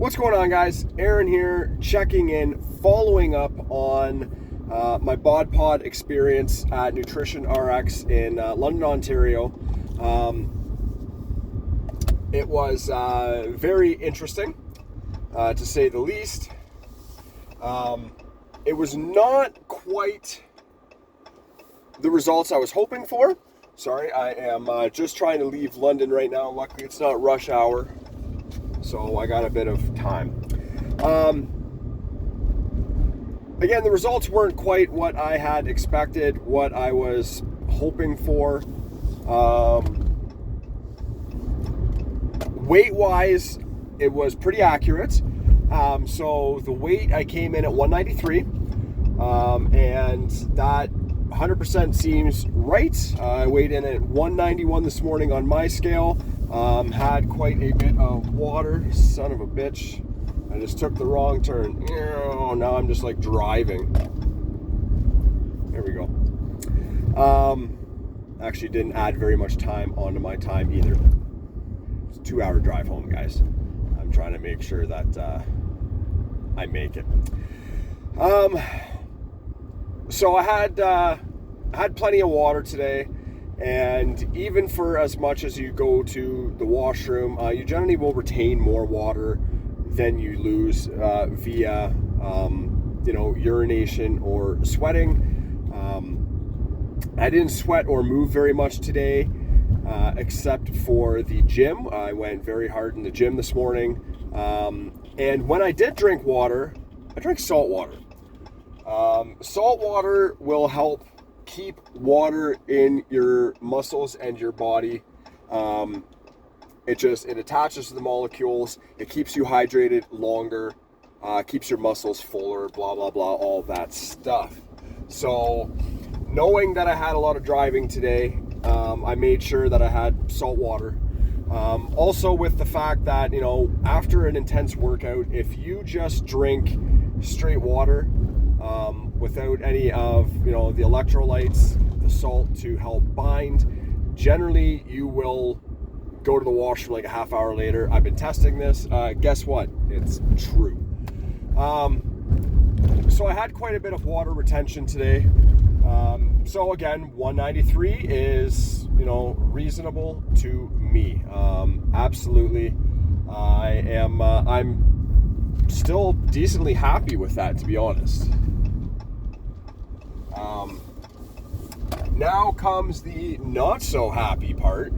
What's going on, guys? Aaron here, checking in, following up on my Bod Pod experience at Nutrition RX in London, Ontario. It was very interesting, to say the least. It was not quite the results I was hoping for. Sorry, I am just trying to leave London right now. Luckily, it's not rush hour, so I got a bit of time. Again, the results weren't quite what I had expected, what I was hoping for. Weight-wise, it was pretty accurate. So the weight, I came in at 193, and that 100% seems right. I weighed in at 191 this morning on my scale. Had quite a bit of water. Son of a bitch. I just took the wrong turn. Now I'm just like driving. There we go. Actually didn't add very much time onto my time either. It's a 2-hour drive home, guys. I'm trying to make sure that I make it. So I had plenty of water today, and even for as much as you go to the washroom, you generally will retain more water than you lose via urination or sweating. I didn't sweat or move very much today, except for the gym. I went very hard in the gym this morning, and when I did drink water, I drank salt water. Salt water will help keep water in your muscles and your body. It attaches to the molecules. It keeps you hydrated longer, keeps your muscles fuller, blah, blah, blah, all that stuff. So knowing that I had a lot of driving today, I made sure that I had salt water. Also with the fact that, after an intense workout, if you just drink straight water, without any of, the electrolytes, the salt to help bind, generally you will go to the washroom like a half hour later. I've been testing this. Guess what? It's true. So I had quite a bit of water retention today. So again, 193 is, reasonable to me. Absolutely. I'm still decently happy with that, to be honest. Now comes the not so happy part,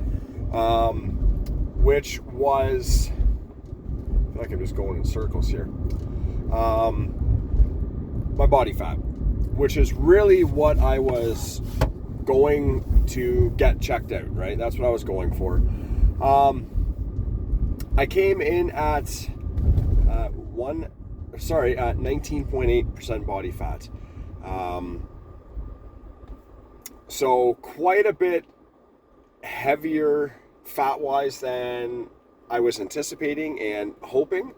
which was, I feel like I'm just going in circles here. My body fat, which is really what I was going to get checked out, right? That's what I was going for. I came in at 19.8% body fat. So quite a bit heavier fat-wise than I was anticipating and hoping.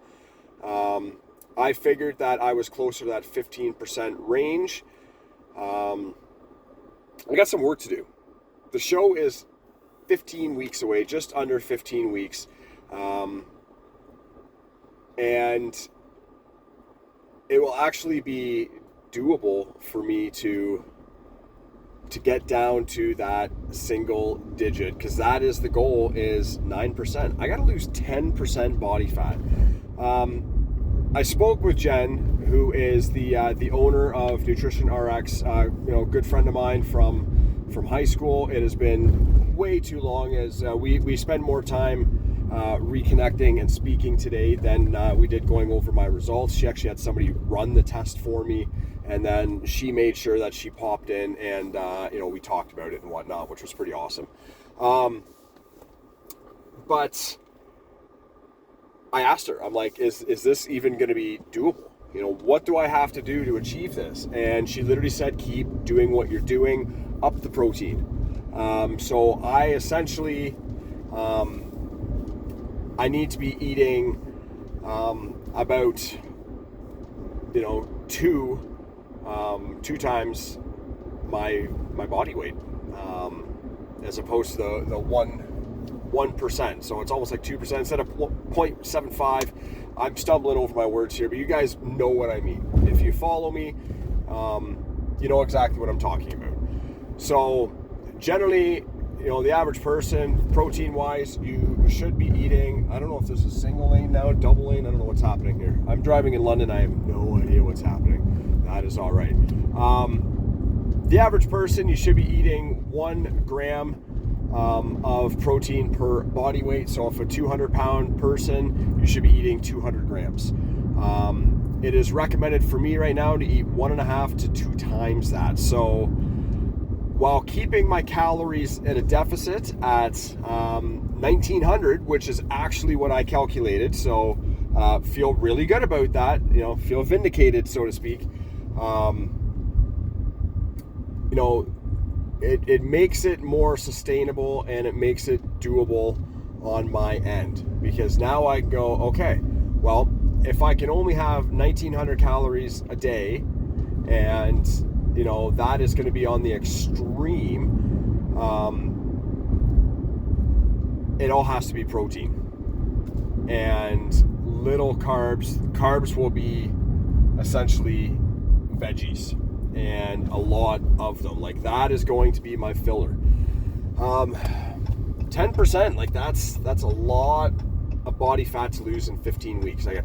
I figured that I was closer to that 15% range. I got some work to do. The show is 15 weeks away, just under 15 weeks. And it will actually be doable for me to get down to that single digit, because that is the goal, is 9%. I got to lose 10% body fat. I spoke with Jen, who is the owner of Nutrition RX, good friend of mine from high school. It has been way too long, as we spend more time reconnecting and speaking today than we did going over my results. She actually had somebody run the test for me, and then she made sure that she popped in and we talked about it and whatnot, which was pretty awesome. But I asked her, I'm like, is this even going to be doable? What do I have to do to achieve this? And she literally said, keep doing what you're doing, up the protein. So I essentially, I need to be eating about, two times my body weight, as opposed to the 1%. So it's almost like 2% instead of 0.75. I'm stumbling over my words here, but you guys know what I mean. If you follow me, you know exactly what I'm talking about. So generally, the average person, protein-wise, you should be eating, I don't know if this is single lane now, double lane, I don't know what's happening here. I'm driving in London, I have no idea what's happening. That is all right. The average person, you should be eating 1 gram of protein per body weight. So if a 200-pound person, you should be eating 200 grams. It is recommended for me right now to eat 1.5 to 2 times that. So while keeping my calories at a deficit at 1,900, which is actually what I calculated, so feel really good about that, feel vindicated, so to speak. It makes it more sustainable and it makes it doable on my end, because now I go, okay, well, if I can only have 1,900 calories a day, and that is going to be on the extreme, it all has to be protein and little carbs. Carbs will be essentially veggies, and a lot of them. Like, that is going to be my filler. 10%, like that's a lot of body fat to lose in 15 weeks. I got,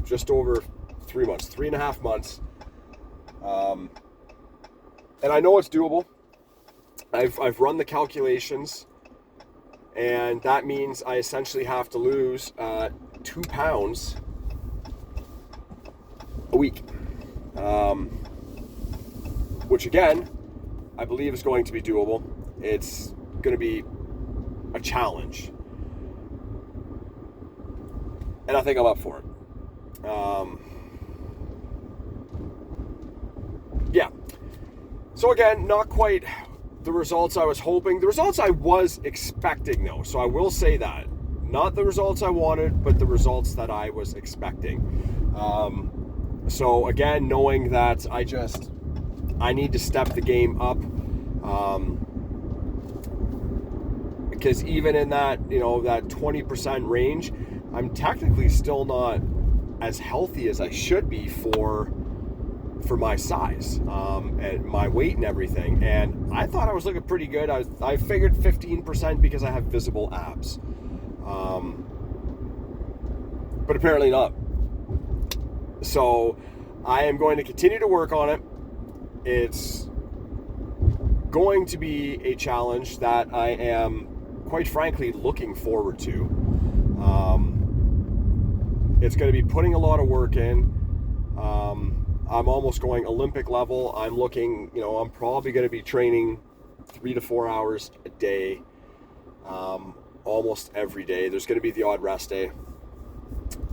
just over 3 months, 3.5 months. And I know it's doable. I've run the calculations, and that means I essentially have to lose 2 pounds a week. Which again, I believe is going to be doable. It's going to be a challenge, and I think I'm up for it. Yeah. So again, not quite the results I was hoping. The results I was expecting, though. So I will say that. Not the results I wanted, but the results that I was expecting. So again, knowing that I need to step the game up, because even in that, that 20% range, I'm technically still not as healthy as I should be for my size, and my weight and everything. And I thought I was looking pretty good. I figured 15% because I have visible abs, but apparently not. So I am going to continue to work on it. It's going to be a challenge that I am, quite frankly, looking forward to. It's going to be putting a lot of work in. I'm almost going Olympic level. I'm looking, I'm probably going to be training 3 to 4 hours a day, almost every day. There's going to be the odd rest day.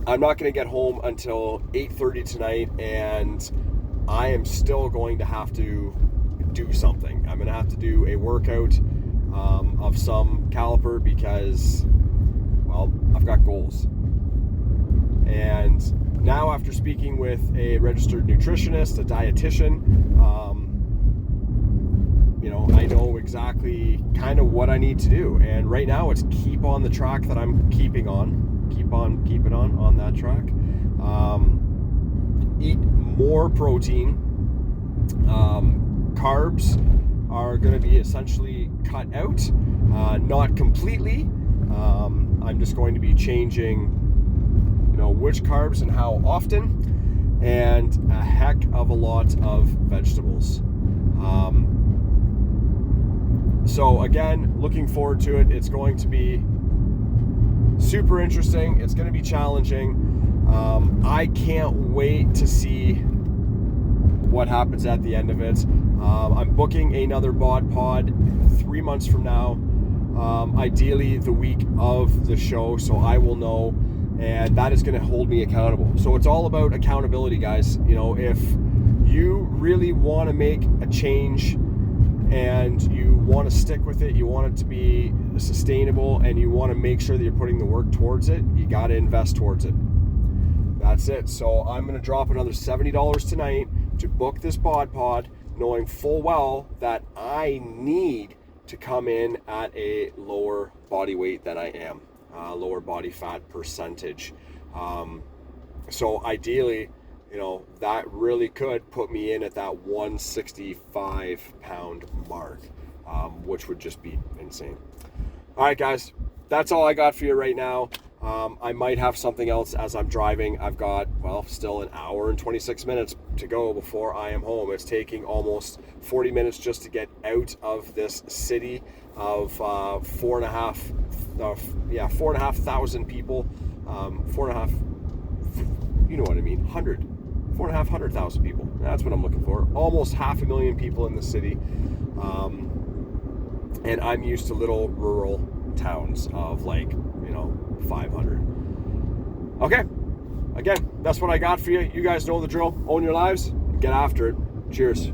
I'm not going to get home until 8:30 tonight, and I am still going to have to do something. I'm going to have to do a workout of some caliber, because, well, I've got goals. And now, after speaking with a registered nutritionist, a dietitian, I know exactly kind of what I need to do. And right now, it's keep on the track that I'm keeping on. Keep it on that track. Eat more protein. Carbs are going to be essentially cut out, not completely. I'm just going to be changing, which carbs and how often, and a heck of a lot of vegetables. So again, looking forward to it. It's going to be super interesting. It's going to be challenging. I can't wait to see what happens at the end of it. I'm booking another Bod Pod 3 months from now, ideally the week of the show, so I will know, and that is going to hold me accountable. So it's all about accountability, guys. If you really want to make a change and you want to stick with it, you want it to be sustainable, and you want to make sure that you're putting the work towards it, you got to invest towards it. That's it. So I'm going to drop another $70 tonight to book this Bod Pod, knowing full well that I need to come in at a lower body weight than I am, lower body fat percentage. So ideally, that really could put me in at that 165 pound mark, which would just be insane. All right, guys, that's all I got for you right now. I might have something else as I'm driving. I've got, still an hour and 26 minutes to go before I am home. It's taking almost 40 minutes just to get out of this city of 4,500 people. 4.5, you know what I mean, 4,500,000 people. That's what I'm looking for. Almost 500,000 people in the city. And I'm used to little rural towns of 500. Okay. Again, that's what I got for you. You guys know the drill. Own your lives. Get after it. Cheers.